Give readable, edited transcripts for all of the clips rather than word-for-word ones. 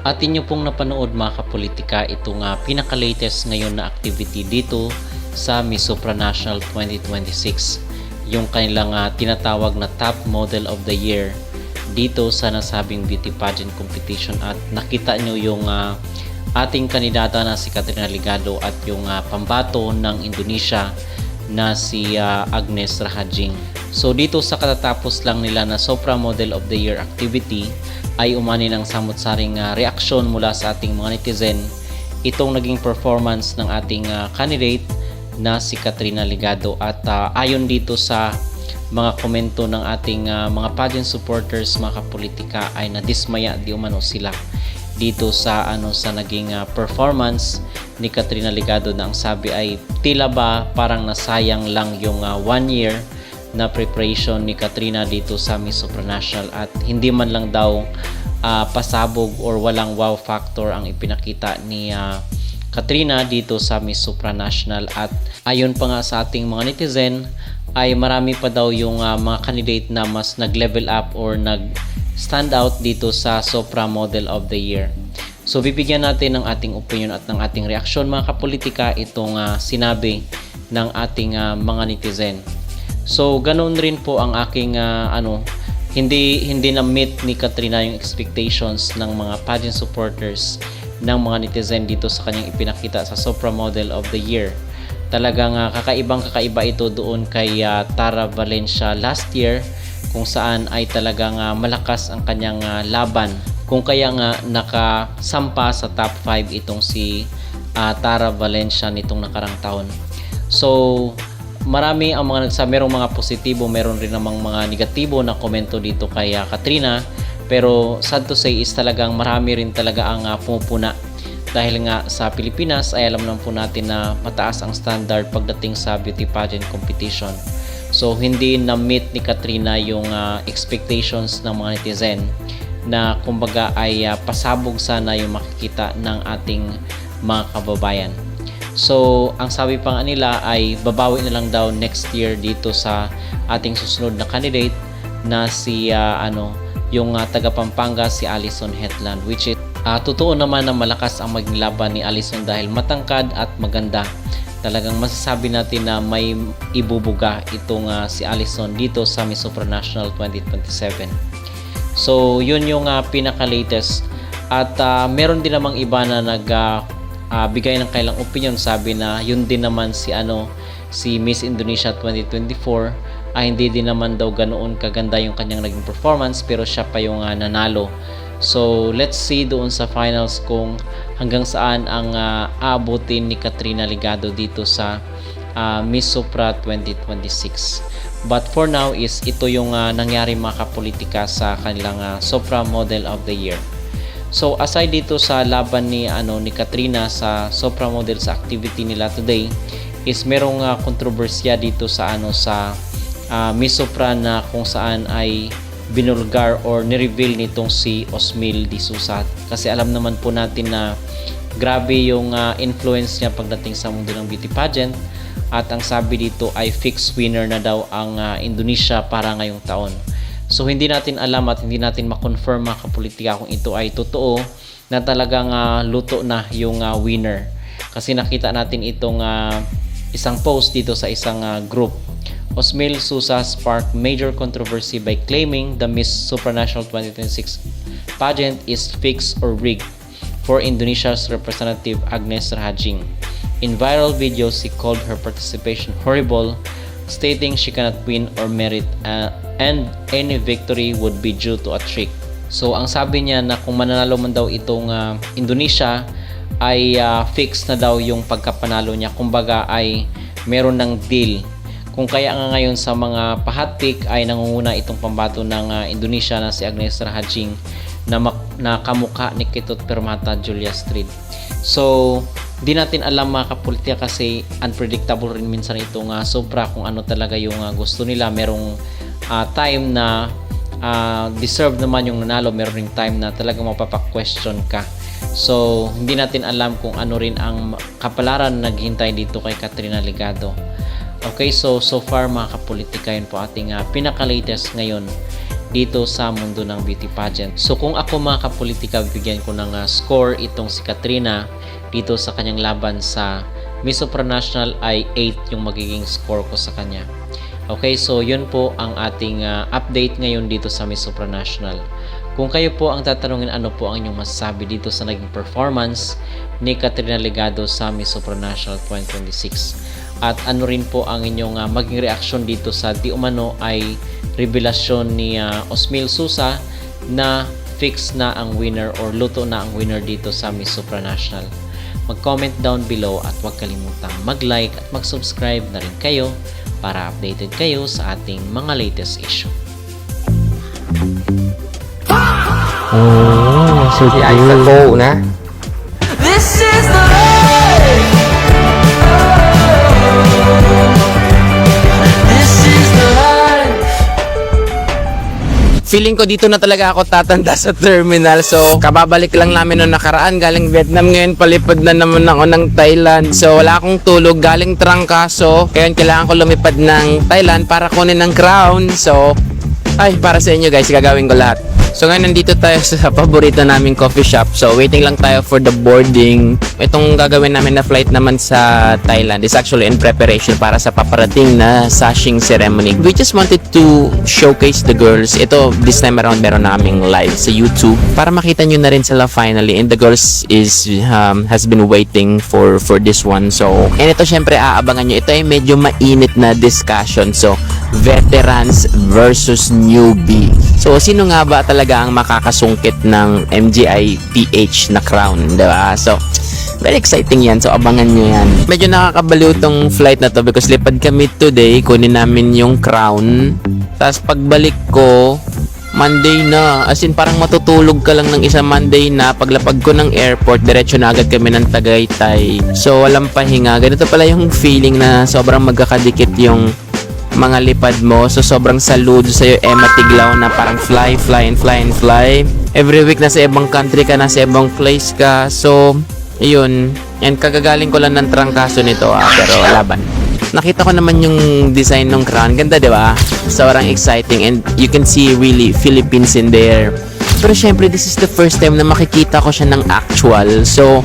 Atin nyo pong napanood mga kapolitika itong pinaka-latest ngayon na activity dito sa Miss Supranational 2026. Yung kanilang tinatawag na Top Model of the Year dito sa nasabing beauty pageant competition. At nakita nyo yung ating kandidata na si Katrina Ligado at yung pambato ng Indonesia na si Agnes Rahajing. So dito sa katatapos lang nila na Sopra Model of the Year activity ay umani ng samot-saring reaksyon mula sa ating mga netizen itong naging performance ng ating candidate na si Katrina Ligado. At ayon dito sa mga komento ng ating mga pageant supporters, mga kapolitika, ay nadismaya di umano sila dito sa sa naging performance ni Katrina Ligado, na ang sabi ay tila ba parang nasayang lang yung 1 year na preparation ni Katrina dito sa Miss Supranational at hindi man lang daw pasabog or walang wow factor ang ipinakita ni Katrina dito sa Miss Supranational. At ayon pa nga sa ating mga netizen ay marami pa daw yung mga candidate na mas nag-level up or nag-stand out dito sa Sopra Model of the Year. So bibigyan natin ng ating opinion at ng ating reaksyon mga kapolitika itong sinabi ng ating mga netizen. So ganoon rin po ang aking hindi na meet ni Katrina yung expectations ng mga pageant supporters ng mga netizen dito sa kanyang ipinakita sa Sopra Model of the Year. Talagang kakaiba ito doon kay Tara Valencia last year, kung saan ay talagang malakas ang kanyang laban. Kung kaya nga nakasampa sa top 5 itong si Tara Valencia nitong nakarang taon. So marami ang mga merong mga positibo, meron rin namang mga negatibo na komento dito kay Katrina, pero sad to say is talagang marami rin talaga ang pumupuna dahil nga sa Pilipinas ay alam naman po natin na mataas ang standard pagdating sa beauty pageant competition. So hindi na-meet ni Katrina yung expectations ng mga netizen na kumbaga ay pasabog sana yung makikita ng ating mga kababayan. So, ang sabi pa nga nila ay babawi na lang daw next year dito sa ating susunod na candidate na si yung taga Pampanga, si Alison Hetland, which is totoo naman na malakas ang maging laban ni Alison dahil matangkad at maganda. Talagang masasabi natin na may ibubuga itong si Alison dito sa Miss Supranational 2027. So, yun yung pinaka-latest. At meron din namang iba na bigay ng kailang opinion. Sabi na yun din naman si Miss Indonesia 2024 ay hindi din naman daw ganoon kaganda yung kanyang naging performance, pero siya pa yung nanalo. So let's see doon sa finals kung hanggang saan ang aabutin ni Katrina Ligado dito sa Miss Supra 2026. But for now is ito yung nangyari mga kapolitika sa kanilang Sopra Model of the Year. So aside dito sa laban ni Katrina sa Sopra Model sa activity nila today is merong kontrobersya dito sa Miss Sopra na kung saan ay binulgar or ni-reveal nitong si Osmil Disusa. Kasi alam naman po natin na grabe yung influence niya pagdating sa mundo ng beauty pageant, at ang sabi dito ay fixed winner na daw ang Indonesia para ngayong taon. So hindi natin alam at hindi natin ma-confirm mga kapolitika kung ito ay totoo na talagang luto na yung winner. Kasi nakita natin itong isang post dito sa isang group. Osmil Susa sparked major controversy by claiming the Miss Supranational 2026 pageant is fixed or rigged for Indonesia's representative Agnes Rahajing. In viral videos, she called her participation horrible, stating she cannot win or merit and any victory would be due to a trick. So ang sabi niya na kung mananalo man daw itong Indonesia ay fix na daw yung pagkapanalo niya. Kumbaga ay meron ng deal. Kung kaya nga ngayon sa mga pahatpik ay nangunguna itong pambato ng Indonesia na si Agnes Rahajing na kamukha ni Kitot Permata Julia Street. So di natin alam mga kapolitika kasi unpredictable rin minsan itong Sopra kung ano talaga yung gusto nila. Merong time na deserve naman yung nanalo, meron ring time na talagang mapapa-question ka. So hindi natin alam kung ano rin ang kapalaran na naghintay dito kay Katrina Ligado. Okay, so far mga kapolitika, yun po ating pinaka-latest ngayon dito sa mundo ng beauty pageant. So kung ako mga kapolitika, bibigyan ko ng score itong si Katrina dito sa kanyang laban sa Miss Supranational ay 8 yung magiging score ko sa kanya. Okay, so yun po ang ating update ngayon dito sa Miss Supranational. Kung kayo po ang tatanungin ano po ang inyong masasabi dito sa naging performance ni Katrina Legado sa Miss Supranational 2026 at ano rin po ang inyong maging reaksyon dito sa di umano ay revelasyon ni Osmil Susa na fix na ang winner or luto na ang winner dito sa Miss Supranational. Mag-comment down below at huwag kalimutang mag-like at mag-subscribe na rin kayo para updated kayo sa ating mga latest issue. So si Aiza go na. This is the life. This is the life. Feeling ko dito na talaga ako tatanda sa terminal. So kababalik lang namin noong nakaraan galing Vietnam, ngayon palipad na naman ako ng Thailand. So wala akong tulog, galing Trangkaso. Kaya kailangan ko lumipad ng Thailand para kunin ng crown. So ay, para sa inyo guys, gagawin ko lahat. So ngayon nandito tayo sa paborito naming coffee shop. So waiting lang tayo for the boarding. Itong gagawin namin na flight naman sa Thailand is actually in preparation para sa paparating na sashing ceremony. We just wanted to showcase the girls. Ito, this time around meron naming live sa YouTube para makita nyo na rin sila finally. And the girls has been waiting for this one. So, and ito syempre aabangan nyo. Ito ay medyo mainit na discussion. So, veterans versus newbie. So, sino nga ba talaga ang makakasungkit ng MGI PH na crown, diba? So, very exciting yan. So, abangan nyo yan. Medyo nakakabaliw tong flight na to because lipad kami today. Kunin namin yung crown. Tapos, pagbalik ko, Monday na. As in, parang matutulog ka lang ng isang Monday na. Paglapag ko ng airport, diretso na agad kami ng Tagaytay. So, walang pahinga. Ganito pala yung feeling na sobrang magkakadikit yung mga lipad mo. So sobrang saludo sa'yo, Emma Tiglao, na parang fly. Every week nasa ibang country ka, nasa ibang place ka. So yun, and kagagaling ko lang ng Trangkaso nito pero laban. Nakita ko naman yung design ng crown, ganda diba? Sobrang exciting and you can see really Philippines in there. Pero syempre this is the first time na makikita ko siya ng actual. So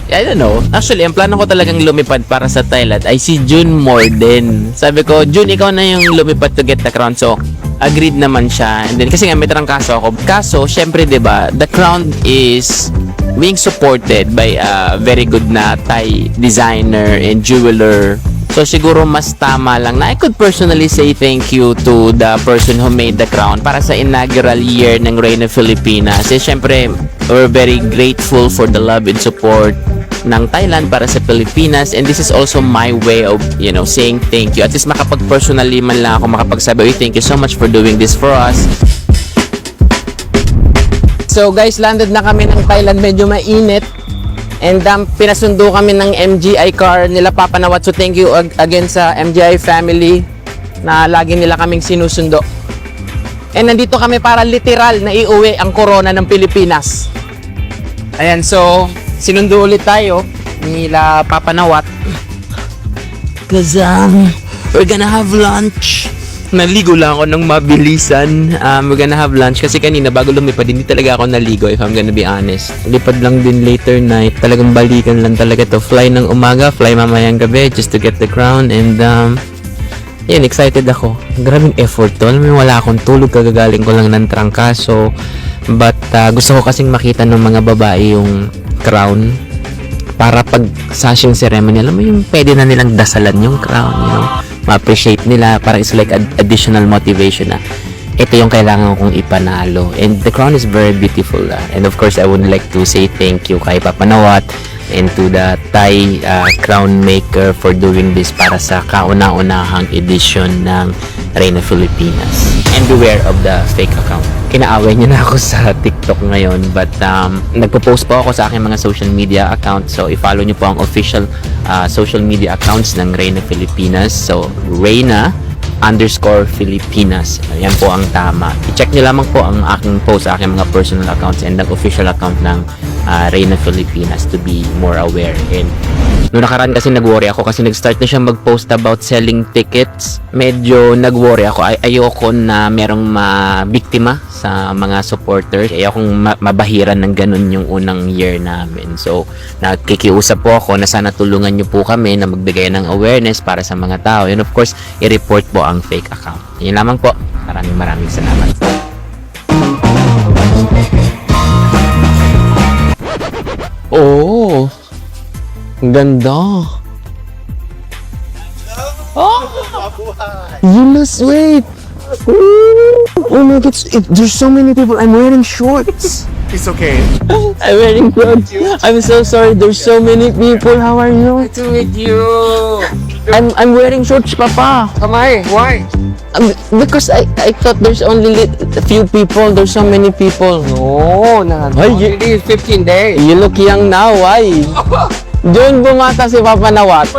I don't know. Actually, ang plano ko talagang lumipad para sa Thailand ay si June Morden. Sabi ko, June, ikaw na yung lumipad to get the crown. So, agreed naman siya. And then, kasi nga may Trangkaso ako. Kaso, syempre, diba, the crown is being supported by a very good na Thai designer and jeweler. So, siguro mas tama lang na I could personally say thank you to the person who made the crown para sa inaugural year ng Reina Filipinas. Eh, syempre, we're very grateful for the love and support ng Thailand para sa Pilipinas, and this is also my way of, you know, saying thank you. At least makapag-personally man lang ako makapagsabi, thank you so much for doing this for us. So guys, landed na kami ng Thailand, medyo mainit. And pinasundo kami ng MGI car nila Papa Nawat. So thank you again sa MGI family na lagi nila kaming sinusundo. And nandito kami para literal na iuwi ang corona ng Pilipinas. Ayan, so sinundo ulit tayo nila Papa Nawat. Cause we're gonna have lunch. Naligo lang ako ng mabilisan. We're gonna have lunch kasi kanina bago lumipad hindi talaga ako naligo, if I'm gonna be honest. Lipad lang din later night. Talagang balikan lang talaga to. Fly ng umaga, fly mamayang gabi just to get the crown. And yun, excited ako. Grabing effort to. Alam mo, wala akong tulog, kagagaling ko lang ng Trangkaso. But gusto ko kasing makita ng mga babae yung crown para pag sashing ceremony, alam mo yung pwede na nilang dasalan yung crown, you know, ma-appreciate nila, parang it's like additional motivation na ito yung kailangan kong ipanalo. And the crown is very beautiful, and of course I would like to say thank you kay Papa Nawat and to the Thai crown maker for doing this para sa kauna-unahang edition ng Reina Filipinas. And beware of the fake account. Kinaaway niya na ako sa TikTok ngayon, but nagpo-post po ako sa aking mga social media accounts. So i-follow niyo po ang official social media accounts ng Reina Filipinas. So Reina _Filipinas. Yan po ang tama. I-check nyo lamang po ang aking post sa aking mga personal accounts and ang official account ng Reyna Filipinas to be more aware. And noong nakaraan kasi nag-worry ako kasi nag-start na siya mag-post about selling tickets. Medyo nag-worry ako. Ayoko na merong mabiktima sa mga supporters. Ayokong mabahiran ng ganun yung unang year namin. So, nakikiusap po ako na sana tulungan nyo po kami na magbigay ng awareness para sa mga tao. And of course, i-report po ang fake account. Yun lamang po. Maraming salamat. Oh, ang ganda. Oh, you lose weight. Oh my God, there's so many people. I'm wearing shorts. It's okay. I'm wearing shorts. I'm so sorry. There's so many people. How are you? To meet you. I'm wearing shorts, Papa. Kamay, why? Because I thought there's only a few people. There's so many people. No, nah. Ay, It is 15 days. You look young now. Why? Doon bumata si Papa Nawat.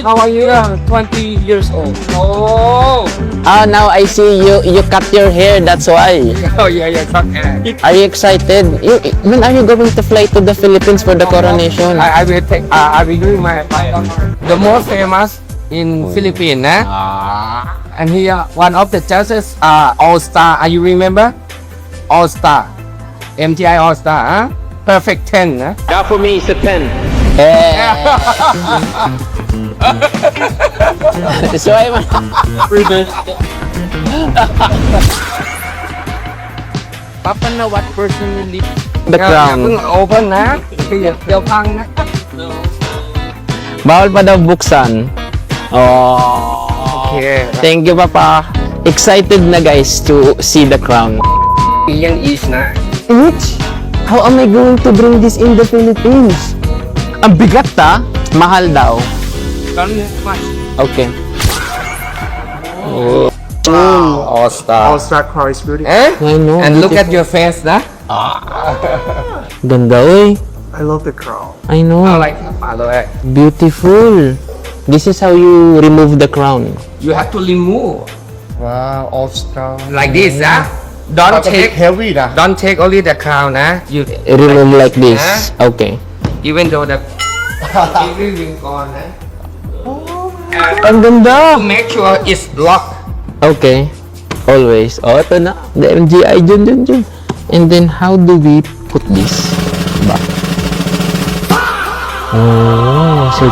How are you? 20 years old. No. Ah, now I see you. You cut your hair. That's why. Oh yeah, cut hair. Are you excited? When are you going to fly to the Philippines for the coronation? I will take. I will do my the most famous in Philippines, eh? And here one of the judges All Star. Are you remember? All Star. MTI All Star, huh? Perfect 10, eh? That for me is a 10. So I'm Papa Nawat personally the crown. เพิ่ง open นะเดี๋ยวพังนะ Bawal pa daw buksan. Oh. Okay. Thank you, Papa. Excited na guys to see the crown. Yan is na. Which? How am I going to bring this in the Philippines? Ang bigat ta. Mahal daw. Okay. All Star. All-Star car is beautiful. Eh? I know. And look at your face, na. Ganda, oy. I love the crown. I know. I like by the way. Beautiful. This is how you remove the crown. You have to remove Wow, All-Star. like this, ah. Don't take heavy na. don't take only the crown, ah. You Remove like this. Okay. even though the even gone, eh. Ang ganda. To make sure it's locked. Okay. Always. Oh, ito na. The MGI dyan. And then, how do we put this back? Oh, so